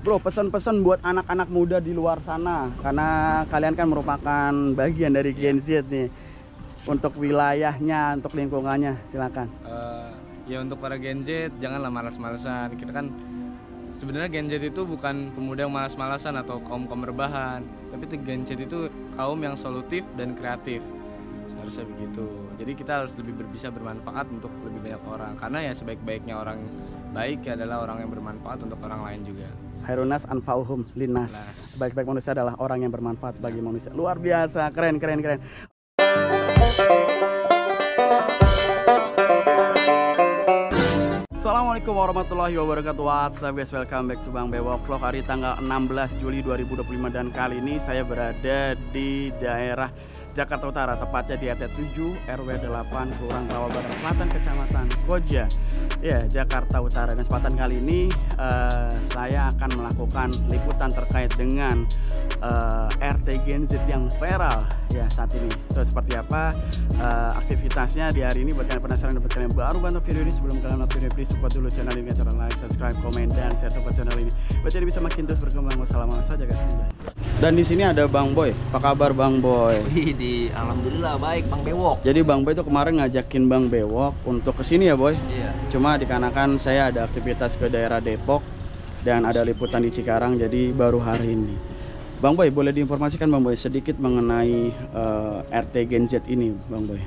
Bro, pesan-pesan buat anak-anak muda di luar sana, karena kalian kan merupakan bagian dari Gen Z nih, untuk wilayahnya, untuk lingkungannya, silakan. Ya untuk para Gen Z janganlah malas-malasan. Kita kan sebenarnya Gen Z itu bukan pemuda yang malas-malasan atau kaum rebahan, tapi itu Gen Z itu kaum yang solutif dan kreatif. Seharusnya begitu. Jadi kita harus lebih bisa bermanfaat untuk lebih banyak orang, karena ya sebaik-baiknya orang baik adalah orang yang bermanfaat untuk orang lain juga. Khairunas anfa'uhum linnas. Sebaik-baik manusia adalah orang yang bermanfaat bagi manusia. Luar biasa, keren. Assalamualaikum warahmatullahi wabarakatuh. What's up guys, welcome back to Bang Bewok Vlog. Hari tanggal 16 Juli 2025 dan kali ini saya berada di daerah Jakarta Utara, tepatnya di RT 7 RW 8 Kelurahan Rawa Barat Selatan, Kecamatan Koja, ya, Jakarta Utara. Dan kesempatan kali ini saya akan melakukan liputan terkait dengan RT Gen Z yang viral ya saat ini. So, seperti apa aktivitasnya di hari ini? Buat kalian penasaran dan buat kalian baru bantu video ini, sebelum kalian nonton video, please support dulu channel ini dengan cara like, subscribe, komen, dan share support channel ini. Jadi bisa makin terus berkembang. Wassalamualaikum saja guys. Dan di sini ada Bang Boy. Apa kabar Bang Boy? Alhamdulillah baik Bang Bewok. Jadi Bang Boy itu kemarin ngajakin Bang Bewok untuk kesini ya Boy? Iya. Cuma dikarenakan saya ada aktivitas ke daerah Depok dan ada liputan di Cikarang, jadi baru hari ini. Bang Boy, boleh diinformasikan Bang Boy sedikit mengenai RT Gen Z ini Bang Boy?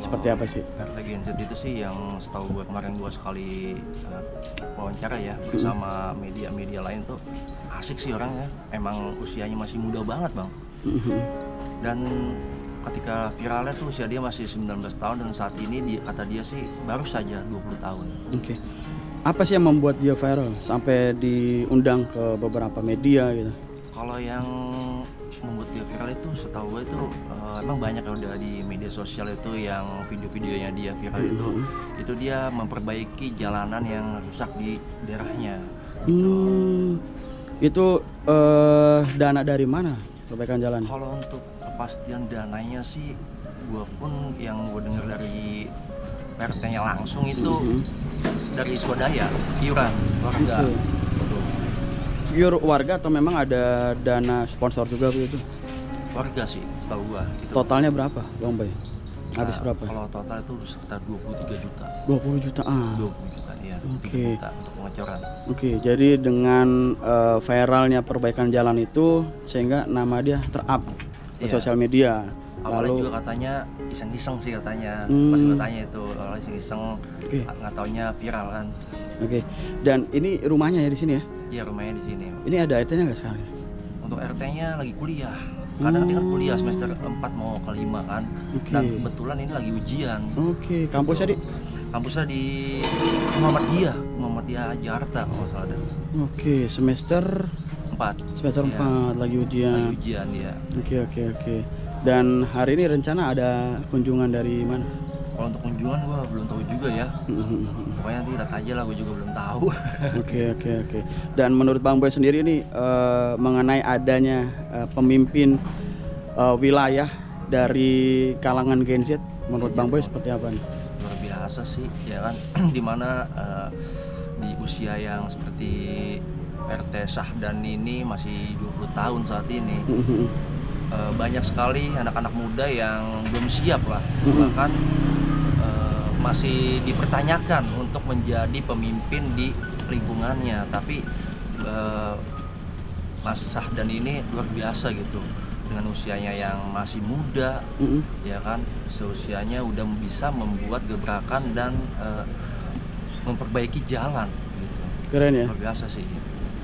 Seperti apa sih? RT Gen Z itu sih yang setahu gue kemarin gue sekali wawancara ya bersama media-media lain tuh, asik sih orangnya. Emang usianya masih muda banget Bang. Dan ketika viralnya tuh usia dia masih 19 tahun dan saat ini kata dia sih baru saja 20 tahun. Oke. Apa sih yang membuat dia viral sampai diundang ke beberapa media gitu? Kalau yang membuat dia viral itu setahu gue itu emang banyak ya udah di media sosial itu yang video-videonya dia viral itu dia memperbaiki jalanan yang rusak di daerahnya. Itu dana dari mana perbaikan jalan? Kalau untuk kepastian dananya sih gue pun yang gue dengar dari PRT-nya langsung itu dari swadaya, iuran warga. Pure warga atau memang ada dana sponsor juga begitu? Warga sih setahu gua gitu. Totalnya berapa Bang Boy? Habis berapa? Kalau total itu sekitar 23 juta. 20 juta. 20 juta ya. Oke. Juta untuk pengecoran. Oke, jadi dengan viralnya perbaikan jalan itu sehingga nama dia ter-up ke sosial media. Awalnya juga katanya iseng-iseng sih katanya. Pas gue tanya itu, awalnya iseng-iseng, nggak taunya viral kan. Oke. Dan ini rumahnya ya di sini ya? Iya, rumahnya di sini. Ini ada RT-nya nggak sekarang? Untuk RT-nya lagi kuliah. Karena nanti kan kuliah semester 4 mau ke 5 kan. Dan kebetulan ini lagi ujian. Oke. Kampusnya di? Kampusnya di Muhammadiyah Jakarta kalau salah ada. Oke, semester 4. Semester 4 lagi ujian. Lagi ujian ya. Oke. Dan hari ini rencana ada kunjungan dari mana? Kalau untuk kunjungan gua belum tahu juga ya. Pokoknya nanti lihat aja lah, gua juga belum tahu. Oke. Dan menurut Bang Boy sendiri nih mengenai adanya pemimpin wilayah dari kalangan Gen Z, menurut Bang Boy seperti apa nih? Luar biasa sih, ya kan. Dimana di usia yang seperti RT Syahdan ini masih 20 tahun saat ini. Banyak sekali anak-anak muda yang belum siap lah, bahkan masih dipertanyakan untuk menjadi pemimpin di lingkungannya. Tapi Mas Syahdan ini luar biasa gitu, dengan usianya yang masih muda, ya kan, seusianya udah bisa membuat gebrakan dan memperbaiki jalan gitu. Keren ya? Luar biasa sih.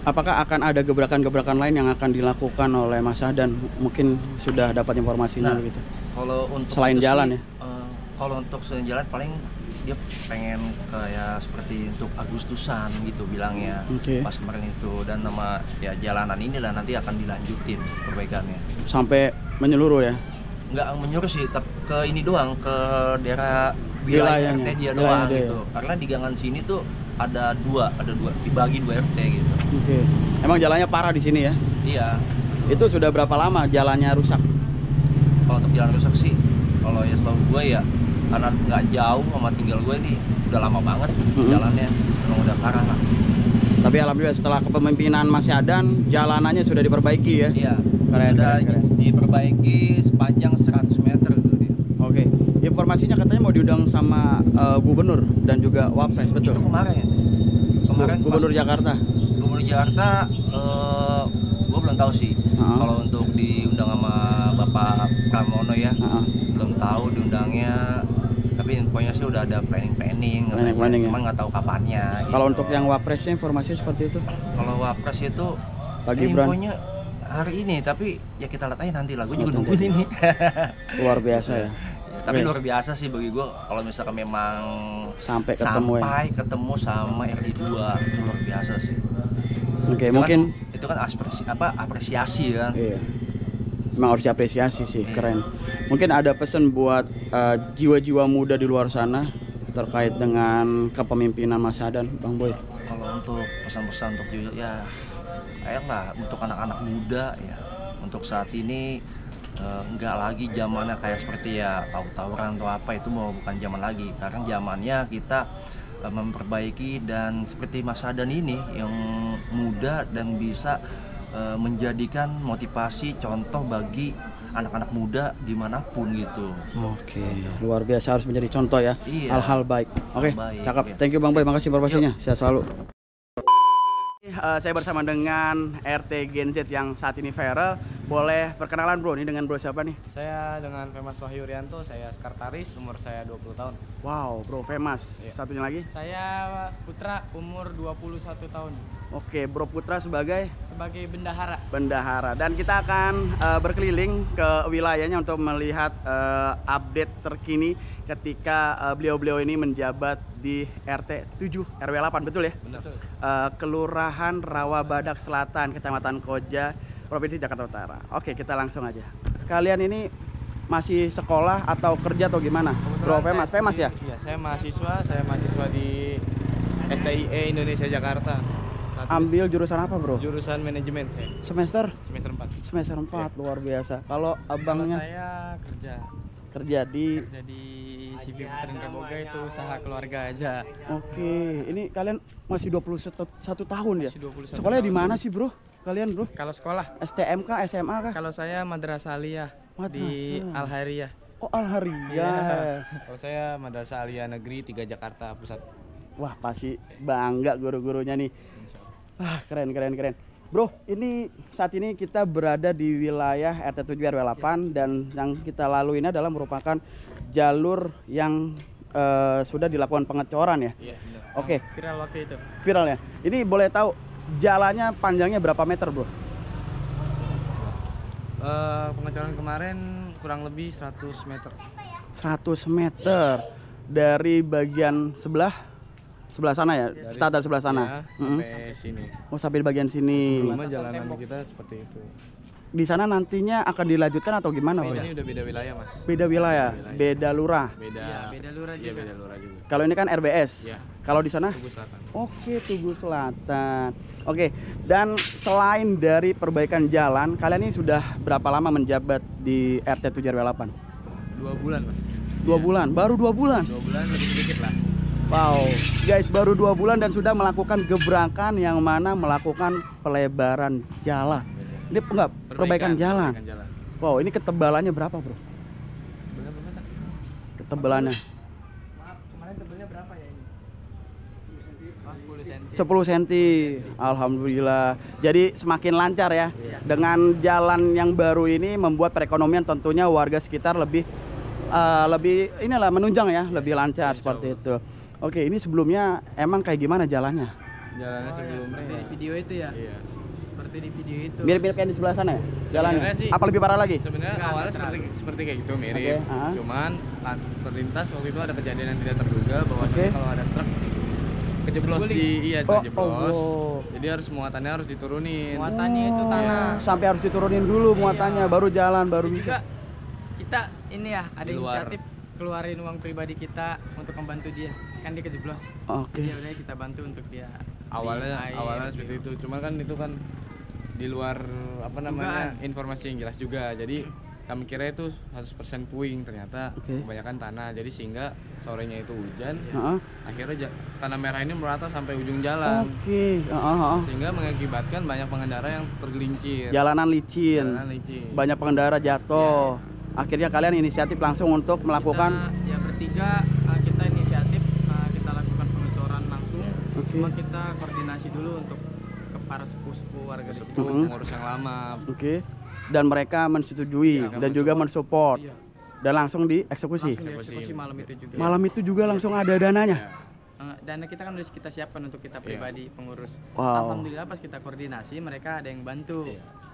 Apakah akan ada gebrakan-gebrakan lain yang akan dilakukan oleh Mas Syahdan? Mungkin sudah dapat informasinya gitu. Kalau untuk selain jalan ya? Kalau untuk selain jalan paling dia pengen kayak seperti untuk Agustusan gitu bilangnya. Pas kemarin itu, dan nama ya jalanan inilah nanti akan dilanjutin perbaikannya. Sampai menyeluruh ya? Nggak menyeluruh sih, tapi ke ini doang, ke daerah wilayah RT dia doang gitu. Karena di gangan sini tuh ada dua dibagi 2 RT gitu. Emang jalannya parah di sini ya? Iya. Itu sudah berapa lama jalannya rusak? Kalau untuk jalan rusak sih, kalau ya setahu gue ya, karena nggak jauh sama tinggal gue ini udah lama banget jalannya, memang udah parah lah. Tapi alhamdulillah setelah kepemimpinan Mas Yadan, jalanannya sudah diperbaiki ya. Iya. Keren, Sudah keren, keren. diperbaiki sepanjang 100 meter gitu dia. Oke, informasinya katanya mau diundang sama gubernur dan juga wapres, betul? Itu kemarin. Kemarin Gubernur Jakarta. Gubernur Jakarta, gue belum tahu sih. Heeh. Kalau untuk diundang sama Bapak Pramono ya, Heeh. belum tahu diundangnya. Tapi infonya sih udah ada planning Planning ya. cuman nggak tahu kapannya. Kalau gitu. untuk yang wapresnya informasinya seperti itu? Kalau wapres itu Pak Gibran. infonya hari ini, tapi ya kita lihat aja nanti lah. Gue juga Nanti nungguin aja. ini. Luar biasa ya. Tapi Oke. luar biasa sih bagi gue kalau misalkan memang Sampai ketemu ya. sampai ketemu sama RI 2, luar biasa sih. Oke, Itu mungkin kan, itu kan apresiasi kan. iya. Memang harus diapresiasi sih, Iya. keren. Mungkin ada pesan buat jiwa-jiwa muda di luar sana terkait dengan kepemimpinan Mas Yadan, Bang Boy. Kalau untuk pesan-pesan untuk ya ayolah untuk anak-anak muda ya, untuk saat ini nggak lagi zamannya kayak seperti ya tawuran atau apa, itu mau bukan zaman lagi. Sekarang zamannya kita memperbaiki, dan seperti Mas Yadan ini yang muda dan bisa menjadikan motivasi contoh bagi anak-anak muda dimanapun gitu. Oke, luar biasa, harus menjadi contoh ya. Iya. Hal-hal baik. Oke, Baik, cakep. iya. Thank you Bang Boy, makasih informasinya. Sehat selalu. Saya bersama dengan RT Gen Z yang saat ini viral. Boleh perkenalan bro, ini dengan bro siapa nih? Saya dengan Femas Wahyu Rianto, saya sekretaris, umur saya 20 tahun. Wow, bro famous. Iya. Satunya lagi? Saya Putra, umur 21 tahun, Oke, bro Putra sebagai sebagai bendahara. bendahara. Dan kita akan berkeliling ke wilayahnya untuk melihat update terkini ketika beliau-beliau ini menjabat di RT 7 RW 8, betul ya? Benar. Kelurahan Rawabadak Selatan, Kecamatan Koja, Provinsi Jakarta Utara. Oke, kita langsung aja. Kalian ini masih sekolah atau kerja atau gimana? Bro Femas, Femas ya? Iya, saya mahasiswa di STIE Indonesia Jakarta. Saat ini Ambil jurusan apa bro? jurusan manajemen saya, Semester? semester 4. Semester 4, luar biasa. Kalau Kalau abangnya saya kerja di... kerja di CV Putra Boga, itu usaha keluarga aja. Oke, ini kalian masih 21 tahun ya? Masih 21 Sekolahnya di tahun. mana sih bro? Kalian bro? Kalau sekolah, STM kah? SMA kah? kalau saya Madrasah Aliyah di Madrasah. Al Hariyah. Oh, Al-Hariyah. Kalau saya Madrasah Aliyah Negeri 3 Jakarta Pusat. Wah, pasti bangga guru-gurunya nih. Insya Allah. Wah, keren. Bro, ini saat ini kita berada di wilayah RT 7 RW 8 dan yang kita lalui ini adalah merupakan jalur yang sudah dilakukan pengecoran ya. Iya, benar. Oke. Viral waktu itu. Viral ya. Ini boleh tahu jalannya panjangnya berapa meter, Bro? Pengecoran kemarin kurang lebih 100 meter. 100 meter dari bagian sebelah sana ya, start dari sebelah sana. Ya, sampai sini. Oh, sampai di bagian sini. Cuma jalanan kita seperti itu. Di sana nantinya akan dilanjutkan atau gimana, Bro? Ini udah beda wilayah, Mas. Beda wilayah, beda lurah. Beda. Iya, beda lurah Iya, juga. beda lurah juga. Kalau ini kan RBS. Iya. Kalau di sana? Tugu Selatan. Oke, Tugu Selatan. Oke, dan selain dari perbaikan jalan, kalian ini sudah berapa lama menjabat di RT 7 RW 8? 2 bulan, Mas. 2 bulan, baru 2 bulan. 2 bulan lebih sedikit lah. Wow, guys, baru 2 bulan dan sudah melakukan gebrakan yang mana melakukan pelebaran jalan. Ini enggak perbaikan jalan. Perbaikan jalan. Wow, ini ketebalannya berapa, Bro? Berapa meter? Ketebalannya Maaf, kemarin tebelnya berapa ya ini? 10 cm. 10 cm. Alhamdulillah. Jadi semakin lancar ya. Iya. Dengan jalan yang baru ini membuat perekonomian tentunya warga sekitar lebih inilah menunjang ya, lebih lancar Insya seperti Allah. itu. Oke, ini sebelumnya emang kayak gimana jalannya? Jalannya Oh, ya, seperti di sebelumnya. video itu ya. Iya. Seperti di video itu. Mirip-mirip yang di sebelah sana ya? Jalannya? Sebenarnya sih- Apa lebih parah lagi? Sebenarnya Enggak, awalnya enggak seperti kayak gitu mirip. Oke, Cuman terlintas waktu itu ada kejadian yang tidak terduga bahwa Oke. kalau ada truk kejeblos Guling. terjeblos. oh. Jadi harus muatannya harus diturunin. Muatannya itu tanah. Sampai harus diturunin dulu muatannya, Iya. baru jalan, baru Jadi juga bisa. kita ini ya ada Di luar. inisiatif keluarin uang pribadi kita untuk membantu dia, kan dia kejeblos. Oke. Jadi udah kita bantu untuk dia. Awalnya beli air, awalnya seperti itu. Cuman kan itu kan di luar apa namanya Dugaan. informasi yang jelas juga. Jadi kami kira itu 100% puing, ternyata kebanyakan tanah. Jadi sehingga sorenya itu hujan, akhirnya tanah merah ini merata sampai ujung jalan. Sehingga mengakibatkan banyak pengendara yang tergelincir. Jalanan licin. Banyak pengendara jatuh. Akhirnya kalian inisiatif langsung untuk melakukan kita, bertiga kita inisiatif, kita lakukan pengecoran langsung. Cuma kita koordinasi dulu untuk ke para sepuh-sepuh warga di situ, pengurus yang lama. Dan mereka menyetujui dan juga mensupport. Dan langsung dieksekusi. Langsung dieksekusi malam itu juga. Malam itu juga langsung ada dananya. Dana kita kan udah kita siapkan untuk kita pribadi pengurus. Wow. Alhamdulillah pas kita koordinasi mereka ada yang bantu.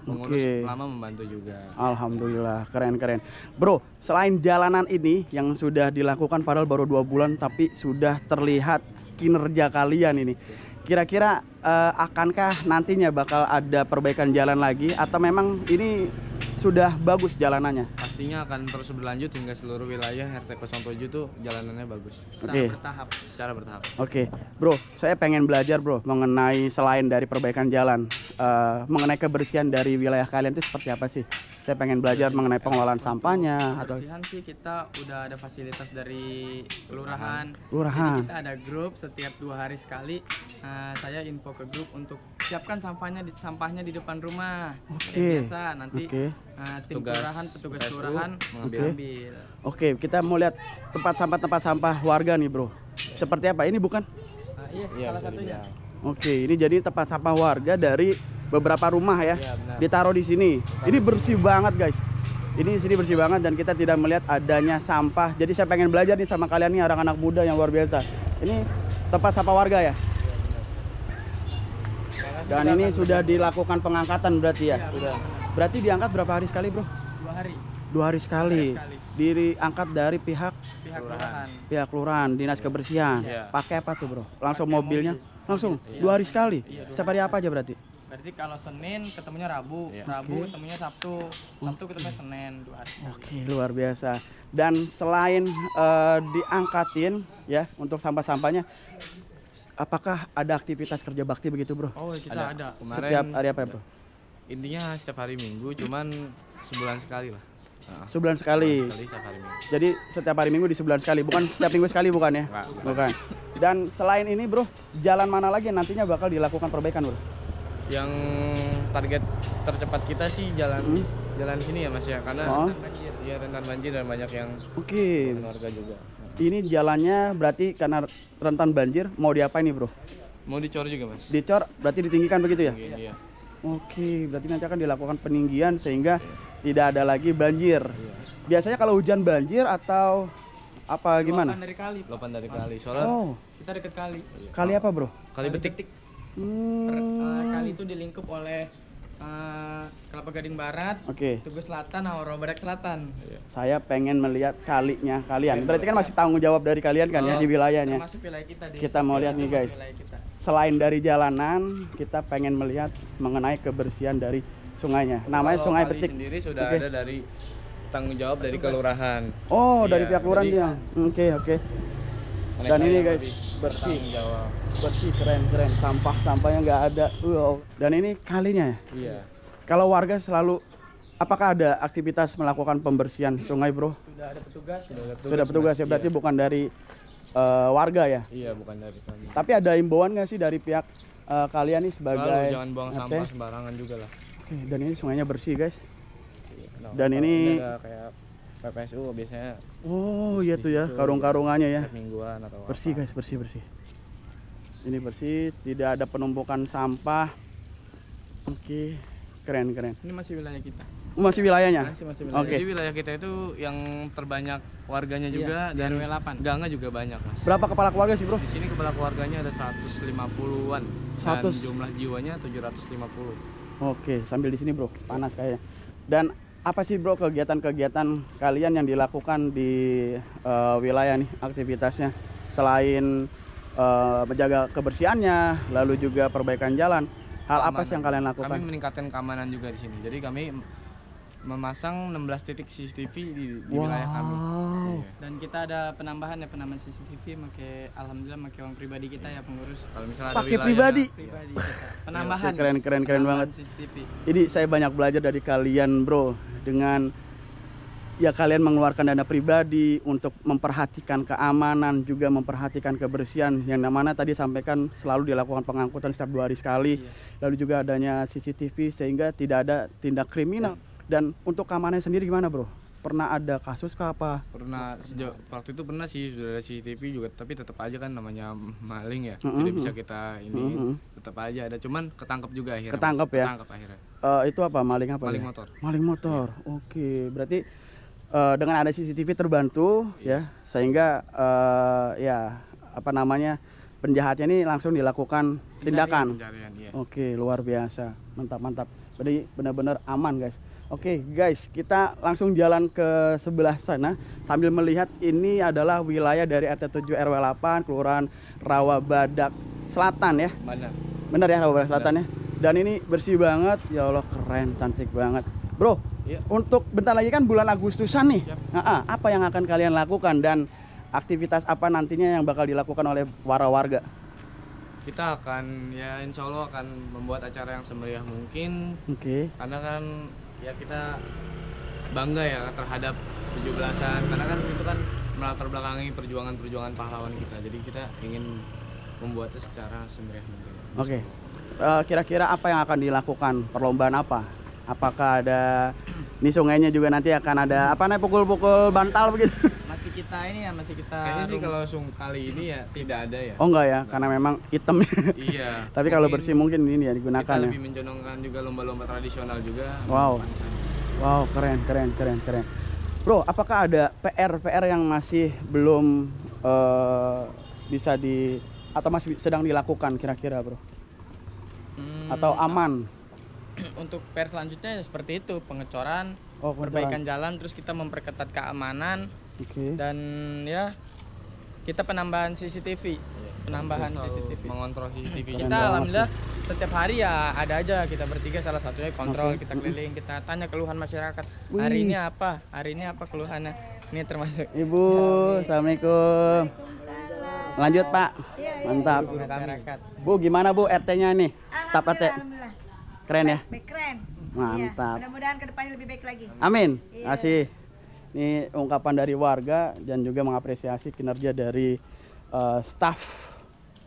Pengurus lama membantu juga. Alhamdulillah, keren. Bro, selain jalanan ini yang sudah dilakukan padahal baru 2 bulan tapi sudah terlihat kinerja kalian ini. Kira-kira akankah nantinya bakal ada perbaikan jalan lagi atau memang ini sudah bagus jalanannya? Pastinya akan terus berlanjut hingga seluruh wilayah RT 07 tuh jalanannya bagus. Secara bertahap. Oke. Bro, saya pengen belajar bro mengenai selain dari perbaikan jalan, mengenai kebersihan dari wilayah kalian itu seperti apa sih? Saya pengen belajar mengenai pengelolaan sampahnya atau kebersihan sih kita udah ada fasilitas dari kelurahan. Jadi kita ada grup setiap 2 hari sekali. Saya info ke grup untuk siapkan sampahnya di depan rumah. Biasa nanti tim kelurahan, petugas kelurahan mengambil. Oke, kita mau lihat tempat sampah warga nih bro. Seperti apa? Ini bukan? Iya, salah satunya. Oke, ini jadi tempat sampah warga dari beberapa rumah ya. Ditaruh di sini. Ini bersih banget guys. Ini sini bersih banget dan kita tidak melihat adanya sampah. Jadi saya pengen belajar nih sama kalian nih anak-anak muda yang luar biasa. Ini tempat sampah warga ya. Dan ini sudah dilakukan pengangkatan berarti ya? Sudah. Berarti diangkat berapa hari sekali bro? 2 hari. 2 hari sekali. Diangkat dari pihak kelurahan. Pihak kelurahan, dinas kebersihan. Pakai apa tuh bro? Langsung mobilnya? Langsung? 2 hari sekali? Setiap hari apa aja berarti? Berarti kalau Senin ketemunya Rabu, Rabu ketemunya Sabtu, Sabtu ketemunya Senin 2 hari. Oke, luar biasa. Dan selain diangkatin ya untuk sampah-sampahnya, apakah ada aktivitas kerja bakti begitu bro? Oh kita ada. Kemarin, setiap hari apa ya bro? Intinya setiap hari Minggu, cuman sebulan sekali lah. Sebulan sekali. Setiap hari Minggu. Jadi setiap hari Minggu di sebulan sekali, bukan setiap minggu sekali bukan ya? Bukan. Dan selain ini bro, jalan mana lagi yang nantinya bakal dilakukan perbaikan bro? Yang target tercepat kita sih jalan sini ya mas ya, karena rentan banjir dan banyak yang warga juga. Ini jalannya berarti karena rentan banjir, mau diapain nih bro? Mau dicor juga mas. Dicor berarti ditinggikan begitu ya? Iya. Oke, berarti nanti akan dilakukan peninggian sehingga tidak ada lagi banjir. Biasanya kalau hujan banjir atau apa gimana? Luapan dari kali. Soalnya kita deket kali. Kali apa bro? Kali Betik. Kali itu dilingkup oleh Kelapa Gading Barat, Tugu Selatan, Aura Badak Selatan. Saya pengen melihat kalinya kalian. Berarti kan masih tanggung jawab dari kalian kan ya di wilayahnya. Termasuk wilayah kita. Kita mau lihat nih guys. Selain dari jalanan, kita pengen melihat mengenai kebersihan dari sungainya. Namanya Sungai Betik. Sendiri sudah ada dari tanggung jawab dari kelurahan. Oh, dari pihak kelurahan dia. Oke. Dan ini guys bersih keren. Sampahnya nggak ada. Dan ini kalinya ya. Iya. Kalau warga selalu, apakah ada aktivitas melakukan pembersihan sungai bro? Sudah ada petugas. Sudah petugas ya, berarti bukan dari warga ya? Iya, bukan dari kami. Tapi ada himbauan nggak sih dari pihak kalian nih sebagai jangan buang sampah sembarangan juga lah. Oke, dan ini sungainya bersih guys. Dan ini ada kayak PPSU biasanya. Oh iya tuh ya, karung-karungannya ya. Mingguan atau bersih guys, bersih. Ini bersih, tidak ada penumpukan sampah. Oke, keren. Ini masih wilayah kita. Masih wilayahnya? Masih wilayah. Jadi wilayah kita itu yang terbanyak warganya juga dan RW 8. gangnya juga banyak mas. Berapa kepala keluarga sih bro? Di sini kepala keluarganya ada 150-an dan jumlah jiwanya 750. Oke, sambil di sini bro, panas kayaknya. Dan apa sih bro kegiatan-kegiatan kalian yang dilakukan di wilayah nih aktivitasnya selain menjaga kebersihannya, lalu juga perbaikan jalan? Hal apa sih yang kalian lakukan? Kami meningkatkan keamanan juga di sini. Jadi kami memasang 16 titik CCTV di wilayah kami. Dan kita ada penambahan CCTV, alhamdulillah pakai uang pribadi kita ya pengurus. Kalau misalnya pakai pribadi kita. Penambahan. Keren banget. CCTV. Ini saya banyak belajar dari kalian bro dengan ya kalian mengeluarkan dana pribadi untuk memperhatikan keamanan, juga memperhatikan kebersihan, yang mana tadi sampaikan selalu dilakukan pengangkutan setiap 2 hari sekali. Lalu juga adanya CCTV sehingga tidak ada tindak kriminal. Dan untuk keamanannya sendiri gimana bro? Pernah ada kasus kah apa? Pernah, sejak waktu itu pernah sih, sudah ada CCTV juga, tapi tetap aja kan namanya maling ya, tidak bisa kita ini, tetap aja ada, cuman ketangkep juga akhirnya. Ketangkep ya? Ketangkep akhirnya. Itu apa? Maling apa? Maling ya? motor. Maling motor. Oke, berarti dengan ada CCTV terbantu ya, sehingga ya apa namanya, penjahatnya ini langsung dilakukan tindakan. Pencarian, iya. Oke, luar biasa, mantap. Berarti benar-benar aman guys. Oke guys, kita langsung jalan ke sebelah sana sambil melihat ini adalah wilayah dari RT 7 RW 8 Kelurahan Rawabadak Selatan ya. Benar ya, Rawabadak Selatan ya. Dan ini bersih banget, ya Allah keren, cantik banget. Bro, untuk bentar lagi kan bulan Agustusan nih. Apa yang akan kalian lakukan dan aktivitas apa nantinya yang bakal dilakukan oleh para warga? Kita akan ya insya Allah akan membuat acara yang semeriah mungkin. Karena kan ya kita bangga ya terhadap 17-an, karena kan itu kan melatar belakangi perjuangan pahlawan kita, jadi kita ingin membuatnya secara semeriah mungkin. Kira-kira apa yang akan dilakukan, perlombaan apa? Apakah ada ini sungainya juga nanti akan ada apa nih, pukul-pukul bantal begitu? Masih kita kayaknya sih kalau kali ini ya tidak ada ya. Oh enggak ya, karena memang hitam. Iya. Tapi kalau bersih mungkin ini ya digunakan kita ya. lebih menjonongkan juga lomba-lomba tradisional juga. Wow, keren. Bro, apakah ada PR yang masih belum bisa atau masih sedang dilakukan kira-kira bro? Atau aman? Untuk PR selanjutnya seperti itu, pengecoran, perbaikan jalan, terus kita memperketat keamanan. Dan ya kita penambahan CCTV, mengontrol CCTV. Kita alhamdulillah setiap hari ya ada aja, kita bertiga salah satunya kontrol, kita keliling, kita tanya keluhan masyarakat. Hari ini apa keluhannya? Ini termasuk Ibu. Assalamualaikum. Lanjut Pak. Mantap. Masyarakat. Bu, gimana Bu RT-nya nih? Staf RT. Keren ya? Keren. Mantap. Mudah-mudahan kedepannya lebih baik lagi. Amin. Kasih. Ini ungkapan dari warga dan juga mengapresiasi kinerja dari staf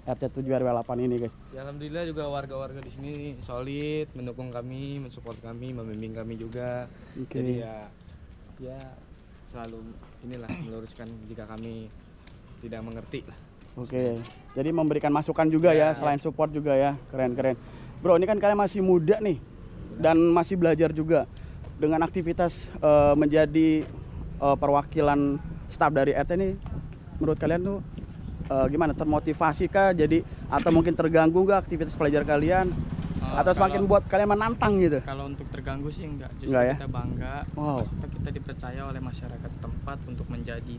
RT 7 RW 8 ini guys. Ya, alhamdulillah juga warga-warga di sini solid, mendukung kami, mensupport kami, membimbing kami juga. Jadi ya selalu inilah meluruskan jika kami tidak mengerti lah. Jadi memberikan masukan juga ya, selain support juga ya. Keren. Bro, ini kan kalian masih muda nih dan masih belajar juga. Dengan aktivitas menjadi perwakilan staf dari RT ini, menurut kalian tuh gimana, termotivasi kah jadi, atau mungkin terganggu nggak aktivitas pelajar kalian, atau semakin buat kalian menantang gitu? Kalau untuk terganggu sih enggak, justru ya? Kita bangga. Maksudnya kita dipercaya oleh masyarakat setempat untuk menjadi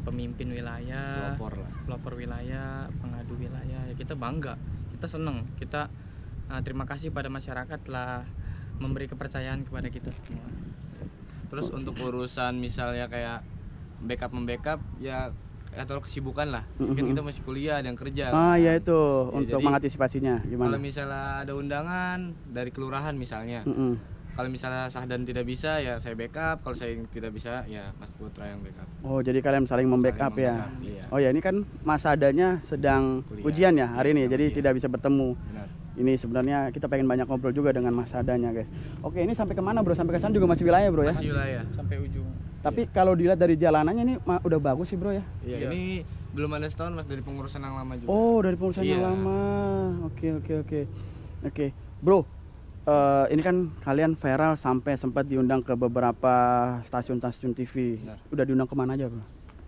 pemimpin wilayah, pelopor wilayah, pengadu wilayah. Ya kita bangga, kita seneng, kita terima kasih pada masyarakat telah memberi kepercayaan kepada kita semua. Terus untuk urusan misalnya kayak membackup ya, atau kesibukan lah, mungkin kita masih kuliah dan kerja. Ya itu untuk mengantisipasinya gimana? Kalau misalnya ada undangan dari kelurahan misalnya, kalau misalnya Sahdan tidak bisa ya saya backup, kalau saya tidak bisa ya Mas Putra yang backup. Jadi kalian saling membackup ya? Iya. Ini kan Mas Sadanya sedang ujian ya hari ini, jadi tidak bisa bertemu. Benar. Ini sebenarnya kita pengen banyak ngobrol juga dengan Mas Sadanya guys. Ini sampai kemana bro? Sampai ke sana juga masih wilayah bro ya? Masih wilayah sampai ujung. Tapi kalau dilihat dari jalanannya ini udah bagus sih bro ya? Iya, ini belum ada setahun Mas dari pengurusan yang lama juga. Dari pengurusan yang lama. Oke. Bro, ini kan kalian viral sampai sempat diundang ke beberapa stasiun TV. Benar. Udah diundang kemana aja bro?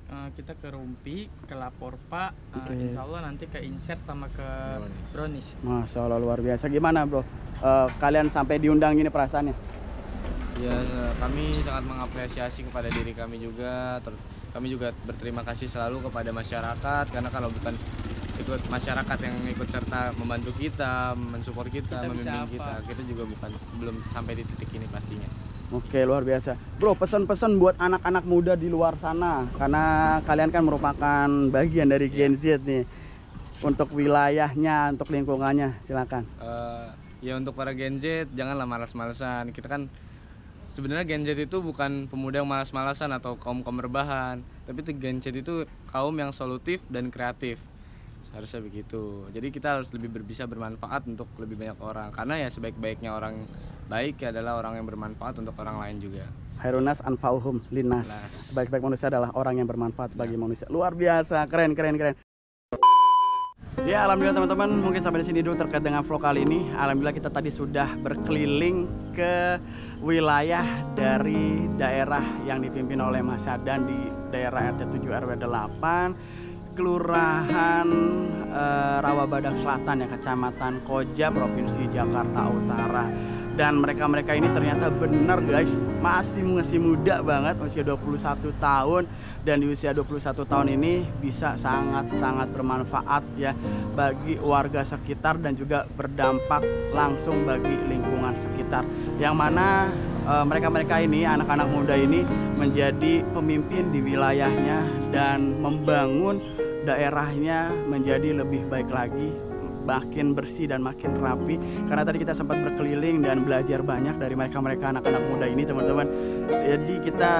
Kita ke Rumpi, ke Laporpa, insya Allah nanti ke Insert sama ke Brownies. Masya Allah luar biasa. Gimana bro? Kalian sampai diundang ini perasaannya? Ya, kami sangat mengapresiasi kepada diri kami juga. Kami juga berterima kasih selalu kepada masyarakat, karena kalau bukan ikut masyarakat yang ikut serta membantu kita, mensupport kita, membimbing kita juga belum sampai di titik ini pastinya. Oke, luar biasa. Bro, pesan-pesan buat anak-anak muda di luar sana, karena kalian kan merupakan bagian dari Gen Z nih. Untuk wilayahnya, untuk lingkungannya, silakan. Ya untuk para Gen Z, janganlah malas-malesan. Kita kan sebenarnya Gen Z itu bukan pemuda yang malas-malasan atau kaum rebahan, tapi Gen Z itu kaum yang solutif dan kreatif. Harusnya begitu. Jadi kita harus lebih bisa bermanfaat untuk lebih banyak orang, karena ya sebaik-baiknya orang baik adalah orang yang bermanfaat untuk orang lain juga. Khairunas anfa'uhum linnas. Sebaik-baik manusia adalah orang yang bermanfaat bagi manusia. Luar biasa, keren. Ya, alhamdulillah teman-teman, mungkin sampai di sini dulu terkait dengan vlog kali ini. Alhamdulillah kita tadi sudah berkeliling ke wilayah dari daerah yang dipimpin oleh Mas Sadan di daerah RT 7 RW 8, Kelurahan Rawabadak Selatan ya, Kecamatan Koja, Provinsi Jakarta Utara. Dan mereka ini ternyata benar guys, masih muda banget, usia 21 tahun. Dan di usia 21 tahun ini bisa sangat-sangat bermanfaat ya bagi warga sekitar dan juga berdampak langsung bagi lingkungan sekitar. Yang mana mereka ini, anak-anak muda ini menjadi pemimpin di wilayahnya dan membangun daerahnya menjadi lebih baik lagi, makin bersih dan makin rapi. Karena tadi kita sempat berkeliling dan belajar banyak dari mereka anak-anak muda ini teman-teman. Jadi kita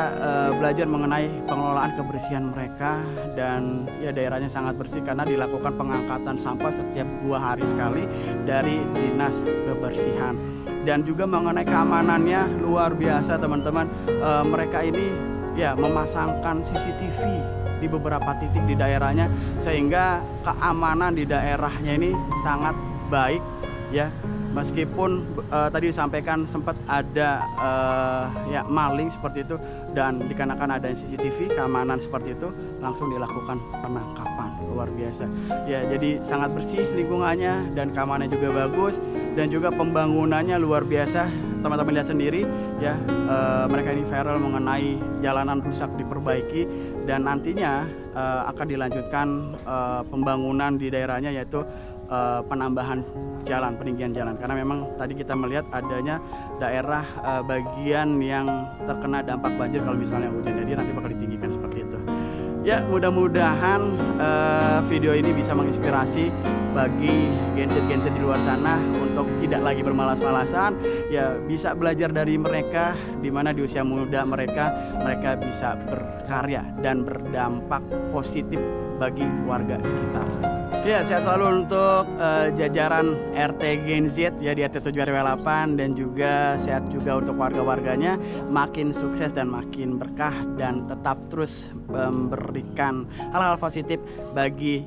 belajar mengenai pengelolaan kebersihan mereka, dan ya daerahnya sangat bersih karena dilakukan pengangkatan sampah setiap 2 hari sekali dari dinas kebersihan. Dan juga mengenai keamanannya luar biasa teman-teman. Mereka ini ya memasangkan CCTV di beberapa titik di daerahnya, sehingga keamanan di daerahnya ini sangat baik ya. Meskipun tadi disampaikan sempat ada ya maling seperti itu, dan dikarenakan ada CCTV keamanan seperti itu langsung dilakukan penangkapan. Luar biasa ya, jadi sangat bersih lingkungannya dan keamanannya juga bagus, dan juga pembangunannya luar biasa. Teman-teman lihat sendiri ya, mereka ini viral mengenai jalanan rusak diperbaiki, dan nantinya akan dilanjutkan pembangunan di daerahnya, yaitu penambahan jalan, peninggian jalan. Karena memang tadi kita melihat adanya daerah bagian yang terkena dampak banjir kalau misalnya hujan, jadi nanti bakal ditinggikan seperti itu. Ya, mudah-mudahan video ini bisa menginspirasi bagi Gen Z di luar sana untuk tidak lagi bermalas-malasan, ya bisa belajar dari mereka, di mana di usia muda mereka bisa berkarya dan berdampak positif bagi warga sekitar. Ya, sehat selalu untuk jajaran RT Gen Z ya di RT 7 RW 8, dan juga sehat juga untuk warga-warganya, makin sukses dan makin berkah, dan tetap terus memberikan hal-hal positif bagi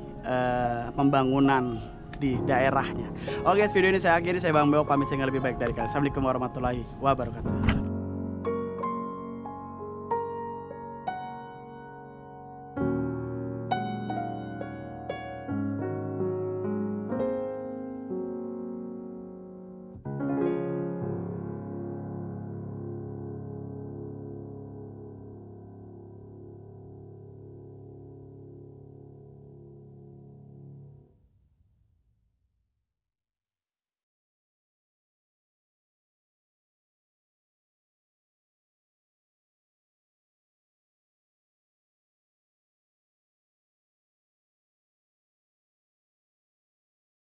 pembangunan di daerahnya. Oke, video ini saya akhiri. Saya Bang Bewok pamit, saya lebih baik dari kalian. Assalamualaikum warahmatullahi wabarakatuh.